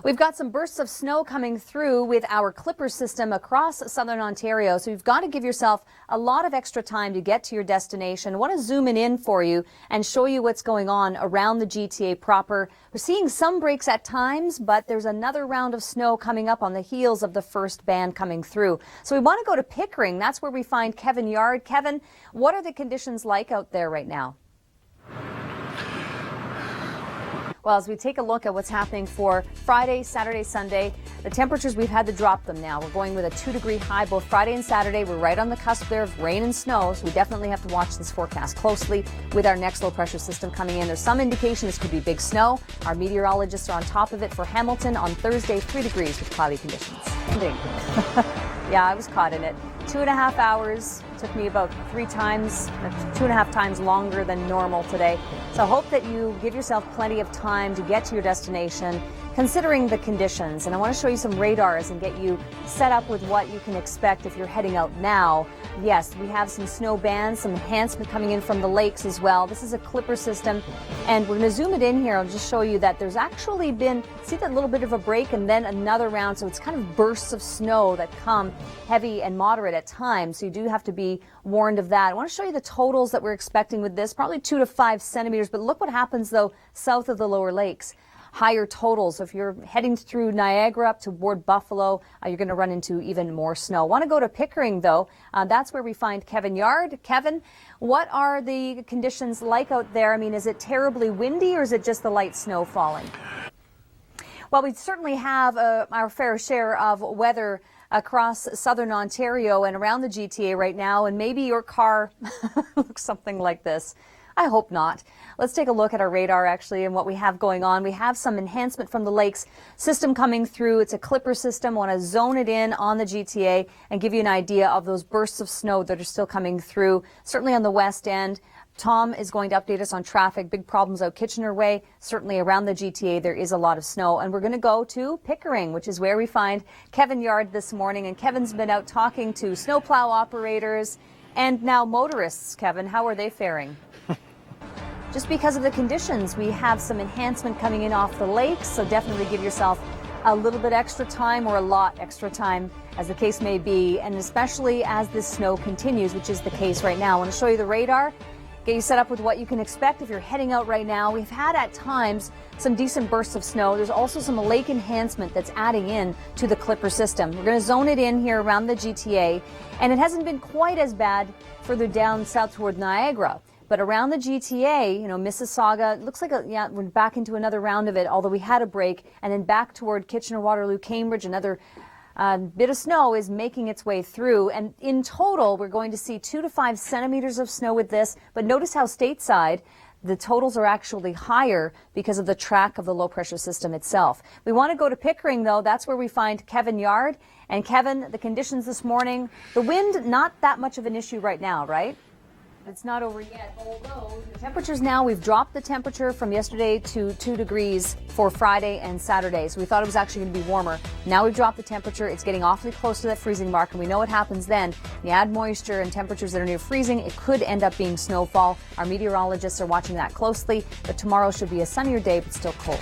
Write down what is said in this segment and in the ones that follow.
We've got some bursts of snow coming through with our clipper system across southern Ontario, so you've got to give yourself a lot of extra time to get to your destination. I want to zoom it in for you and show you what's going on around the GTA proper. We're seeing some breaks at times, but there's another round of snow coming up on the heels of the first band coming through. So we want to go to Pickering. That's where we find Kevin Yard. Kevin, what are the conditions like out there right now? Well, as we take a look at what's happening for Friday, Saturday, Sunday, the temperatures, we've had to drop them now. We're going with a 2-degree high both Friday and Saturday. We're right on the cusp there of rain and snow, so we definitely have to watch this forecast closely with our next low pressure system coming in. There's some indication this could be big snow. Our meteorologists are on top of it for Hamilton on Thursday, 3 degrees with cloudy conditions. Yeah, I was caught in it. 2.5 hours. Took me about 3 times, 2.5 times longer than normal today. So I hope that you give yourself plenty of time to get to your destination, considering the conditions. And I want to show you some radars and get you set up with what you can expect if you're heading out now. Yes, we have some snow bands, some enhancement coming in from the lakes as well. This is a clipper system, and we're going to zoom it in here. I'll just show you that there's actually been, see that little bit of a break and then another round. So it's kind of bursts of snow that come heavy and moderate at times. So you do have to be warned of that. I want to show you the totals that we're expecting with this, probably 2 to 5 centimeters. But look what happens, though, south of the lower lakes. Higher totals. So if you're heading through Niagara up toward Buffalo, you're going to run into even more snow. Want to go to Pickering, though. That's where we find Kevin Yard. Kevin, what are the conditions like out there? I mean, is it terribly windy or is it just the light snow falling? Well, we certainly have our fair share of weather across southern Ontario and around the GTA right now, and maybe your car looks something like this. I hope not. Let's take a look at our radar actually and what we have going on. We have some enhancement from the lakes system coming through. It's a clipper system. I want to zone it in on the GTA and give you an idea of those bursts of snow that are still coming through, certainly on the west end. Tom is going to update us on traffic. Big problems out Kitchener Way. Certainly around the GTA, there is a lot of snow. And we're going to go to Pickering, which is where we find Kevin Yard this morning. And Kevin's been out talking to snowplow operators and now motorists. Kevin, how are they faring? Just because of the conditions, we have some enhancement coming in off the lakes. So definitely give yourself a little bit extra time or a lot extra time, as the case may be. And especially as this snow continues, which is the case right now. I want to show you the radar. Get you set up with what you can expect if you're heading out right now. We've had at times some decent bursts of snow. There's also some lake enhancement that's adding in to the clipper system. We're going to zone it in here around the GTA, and it hasn't been quite as bad further down south toward Niagara. But around the GTA, you know, Mississauga, it looks like, we're back into another round of it, although we had a break, and then back toward Kitchener, Waterloo, Cambridge, another bit of snow is making its way through, and in total we're going to see 2 to 5 centimeters of snow with this. But notice how stateside the totals are actually higher because of the track of the low pressure system itself. We want to go to Pickering, though. That's where we find Kevin Yard. And Kevin, the conditions this morning, the wind not that much of an issue right now, right? It's not over yet, although the temperatures now, we've dropped the temperature from yesterday to 2 degrees for Friday and Saturday. So we thought it was actually going to be warmer. Now we've dropped the temperature. It's getting awfully close to that freezing mark, and we know what happens then. You add moisture and temperatures that are near freezing, it could end up being snowfall. Our meteorologists are watching that closely, but tomorrow should be a sunnier day, but still cold.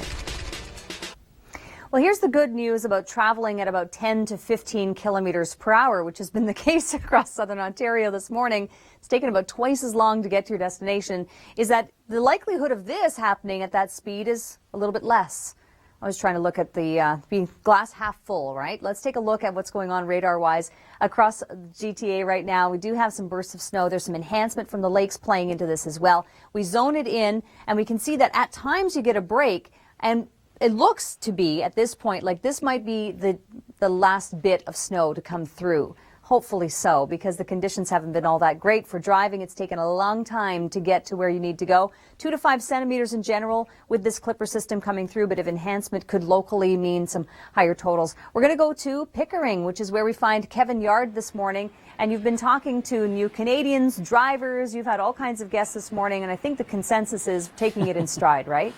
Well, here's the good news about traveling at about 10 to 15 kilometers per hour, which has been the case across southern Ontario this morning. It's taken about twice as long to get to your destination, is that the likelihood of this happening at that speed is a little bit less. I was trying to look at the glass half full, right? Let's take a look at what's going on radar-wise across GTA right now. We do have some bursts of snow. There's some enhancement from the lakes playing into this as well. We zone it in, and we can see that at times you get a break, and it looks to be, at this point, like this might be the last bit of snow to come through. Hopefully so, because the conditions haven't been all that great for driving. It's taken a long time to get to where you need to go. 2 to 5 centimeters in general with this clipper system coming through, but if enhancement could locally mean some higher totals. We're going to go to Pickering, which is where we find Kevin Yard this morning. And you've been talking to new Canadians, drivers. You've had all kinds of guests this morning, and I think the consensus is taking it in stride, right?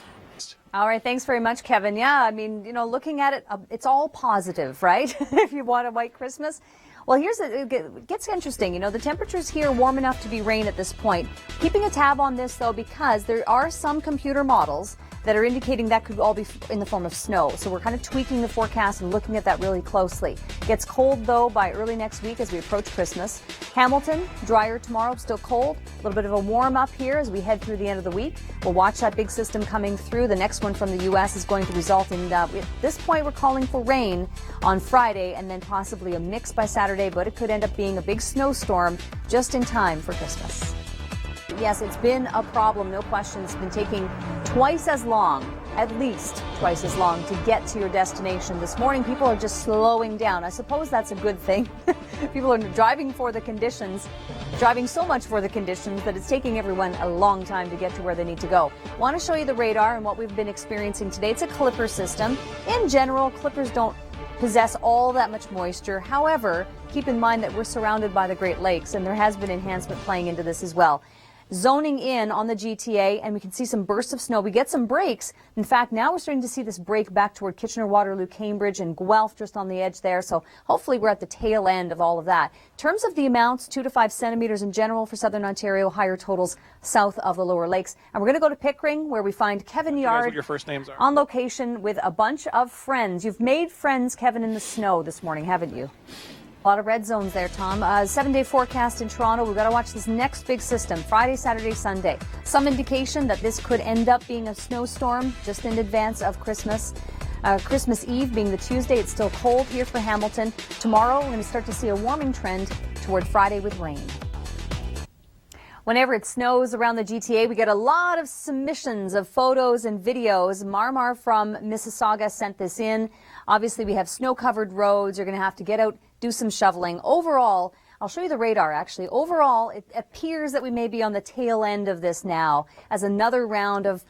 All right. Thanks very much, Kevin. Yeah, I mean, you know, looking at it, it's all positive, right? If you want a white Christmas. Well, it gets interesting. You know, the temperatures here warm enough to be rain at this point. Keeping a tab on this, though, because there are some computer models that are indicating that could all be in the form of snow. So we're kind of tweaking the forecast and looking at that really closely. Gets cold, though, by early next week as we approach Christmas. Hamilton, drier tomorrow, still cold. A little bit of a warm up here as we head through the end of the week. We'll watch that big system coming through. The next one from the U.S. is going to result in, at this point, we're calling for rain on Friday and then possibly a mix by Saturday, but it could end up being a big snowstorm just in time for Christmas. Yes, it's been a problem, no question. It's been taking twice as long, at least twice as long, to get to your destination. This morning, people are just slowing down. I suppose that's a good thing. People are driving for the conditions, driving so much for the conditions that it's taking everyone a long time to get to where they need to go. Want to show you the radar and what we've been experiencing today. It's a clipper system. In general, clippers don't possess all that much moisture. However, keep in mind that we're surrounded by the Great Lakes, and there has been enhancement playing into this as well. Zoning in on the GTA, and we can see some bursts of snow. We get some breaks. In fact, now we're starting to see this break back toward Kitchener, Waterloo, Cambridge, and Guelph just on the edge there. So hopefully we're at the tail end of all of that. In terms of the amounts, 2 to 5 centimeters in general for southern Ontario, higher totals south of the lower lakes. And we're going to go to Pickering, where we find Kevin Yard what your first names are. On location with a bunch of friends. You've made friends, Kevin, in the snow this morning, haven't you? A lot of red zones there, Tom. 7-day forecast in Toronto. We've got to watch this next big system, Friday, Saturday, Sunday. Some indication that this could end up being a snowstorm just in advance of Christmas. Christmas Eve being the Tuesday, it's still cold here for Hamilton. Tomorrow, we're going to start to see a warming trend toward Friday with rain. Whenever it snows around the GTA, we get a lot of submissions of photos and videos. Marmar from Mississauga sent this in. Obviously, we have snow-covered roads. You're going to have to get out, do some shoveling. Overall, I'll show you the radar, actually. Overall, it appears that we may be on the tail end of this now as another round of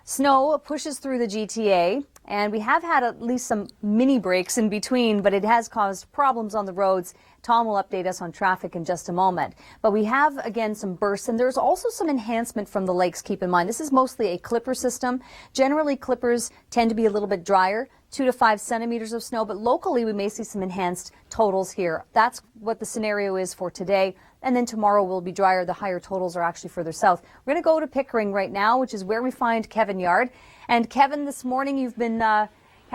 snow pushes through the GTA. And we have had at least some mini breaks in between, but it has caused problems on the roads. Tom will update us on traffic in just a moment. But we have, again, some bursts, and there's also some enhancement from the lakes, keep in mind. This is mostly a clipper system. Generally, clippers tend to be a little bit drier, 2 to 5 centimeters of snow, but locally we may see some enhanced totals here. That's what the scenario is for today. And then tomorrow will be drier. The higher totals are actually further south. We're going to go to Pickering right now, which is where we find Kevin Yard. And Kevin, this morning you've been, have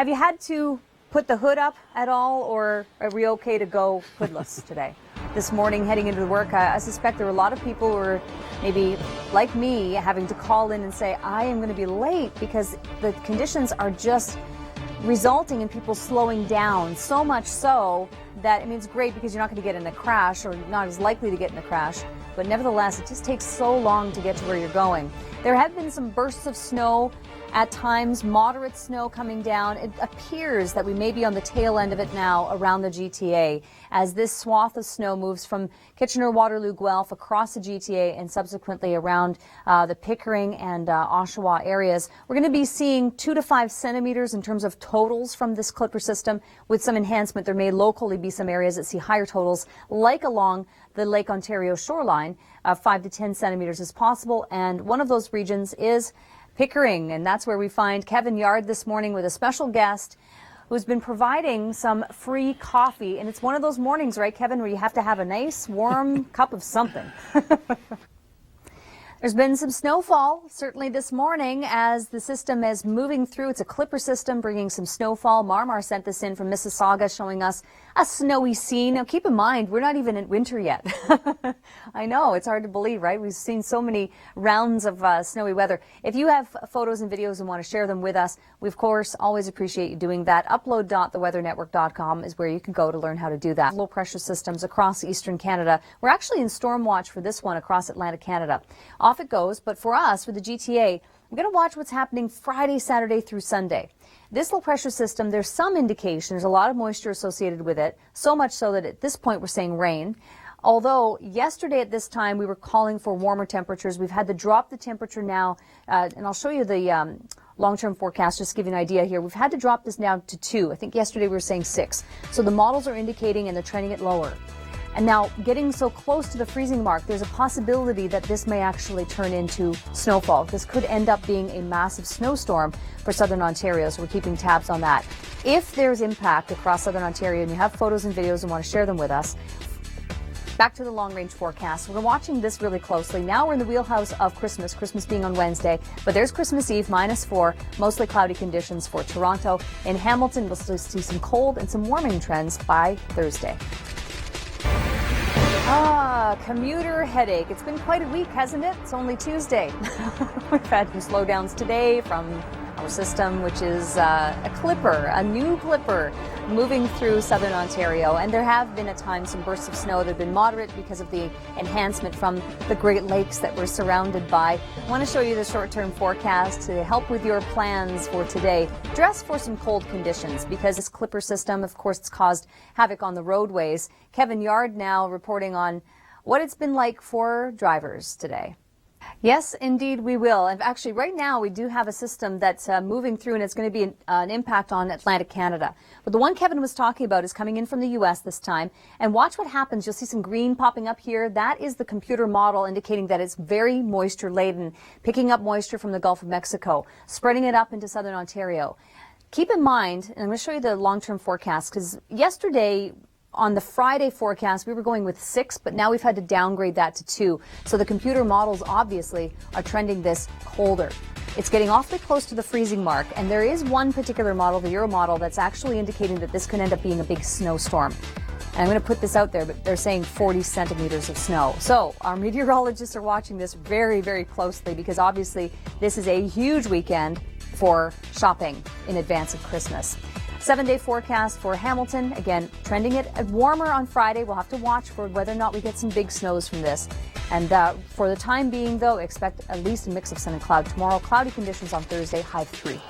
you had to put the hood up at all, or are we okay to go hoodless today? This morning heading into work, I suspect there were a lot of people who were maybe like me having to call in and say, I am going to be late because the conditions are just resulting in people slowing down, so much so that, I mean, it's great because you're not going to get in a crash, or not as likely to get in a crash, but nevertheless, it just takes so long to get to where you're going. There have been some bursts of snow, at times moderate snow coming down. It appears that we may be on the tail end of it now around the GTA as this swath of snow moves from Kitchener, Waterloo, Guelph across the GTA and subsequently around the Pickering and Oshawa areas. We're going to be seeing 2 to 5 centimeters in terms of totals from this clipper system. With some enhancement, there may locally be some areas that see higher totals, like along the Lake Ontario shoreline. 5 to 10 centimeters is possible, and one of those regions is Pickering, and that's where we find Kevin Yard this morning with a special guest who's been providing some free coffee. And it's one of those mornings, right, Kevin, where you have to have a nice warm cup of something. There's been some snowfall, certainly this morning, as the system is moving through. It's a clipper system bringing some snowfall. Marmar sent this in from Mississauga, showing us a snowy scene. Now, keep in mind, we're not even in winter yet. I know, it's hard to believe, right? We've seen so many rounds of snowy weather. If you have photos and videos and want to share them with us, we, of course, always appreciate you doing that. Upload.theweathernetwork.com is where you can go to learn how to do that. Low pressure systems across eastern Canada. We're actually in storm watch for this one across Atlantic Canada. Off it goes, but for us, for the GTA, I'm going to watch what's happening Friday, Saturday through Sunday. This low pressure system, there's some indication, there's a lot of moisture associated with it, so much so that at this point we're saying rain. Although yesterday at this time we were calling for warmer temperatures. We've had to drop the temperature now, and I'll show you the long-term forecast just to give you an idea here. We've had to drop this down to 2. I think yesterday we were saying 6. So the models are indicating and they're trending it lower. And now, getting so close to the freezing mark, there's a possibility that this may actually turn into snowfall. This could end up being a massive snowstorm for southern Ontario, so we're keeping tabs on that. If there's impact across southern Ontario and you have photos and videos and want to share them with us, Back to the long-range forecast. We're watching this really closely. Now we're in the wheelhouse of Christmas, Christmas being on Wednesday, but there's Christmas Eve, -4, mostly cloudy conditions for Toronto. In Hamilton, we'll still see some cold and some warming trends by Thursday. Commuter headache. It's been quite a week, hasn't it? It's only Tuesday. We've had some slowdowns today from our system, which is a new clipper moving through southern Ontario. And there have been at times some bursts of snow that have been moderate because of the enhancement from the Great Lakes that we're surrounded by. I want to show you the short-term forecast to help with your plans for today. Dress for some cold conditions because this clipper system, of course, it's caused havoc on the roadways. Kevin Yard now reporting on what it's been like for drivers today. Yes, indeed we will. And actually, right now we do have a system that's moving through, and it's going to be an impact on Atlantic Canada. But the one Kevin was talking about is coming in from the U.S. this time. And watch what happens. You'll see some green popping up here. That is the computer model indicating that it's very moisture-laden, picking up moisture from the Gulf of Mexico, spreading it up into southern Ontario. Keep in mind, and I'm going to show you the long-term forecast, because yesterday, on the Friday forecast, we were going with 6, but now we've had to downgrade that to 2. So the computer models obviously are trending this colder. It's getting awfully close to the freezing mark, and there is one particular model, the Euro model, that's actually indicating that this could end up being a big snowstorm. And I'm going to put this out there, but they're saying 40 centimeters of snow. So our meteorologists are watching this very, very closely because obviously this is a huge weekend for shopping in advance of Christmas. 7-day forecast for Hamilton, again, trending it warmer on Friday. We'll have to watch for whether or not we get some big snows from this. And for the time being, though, expect at least a mix of sun and cloud tomorrow. Cloudy conditions on Thursday, high 3.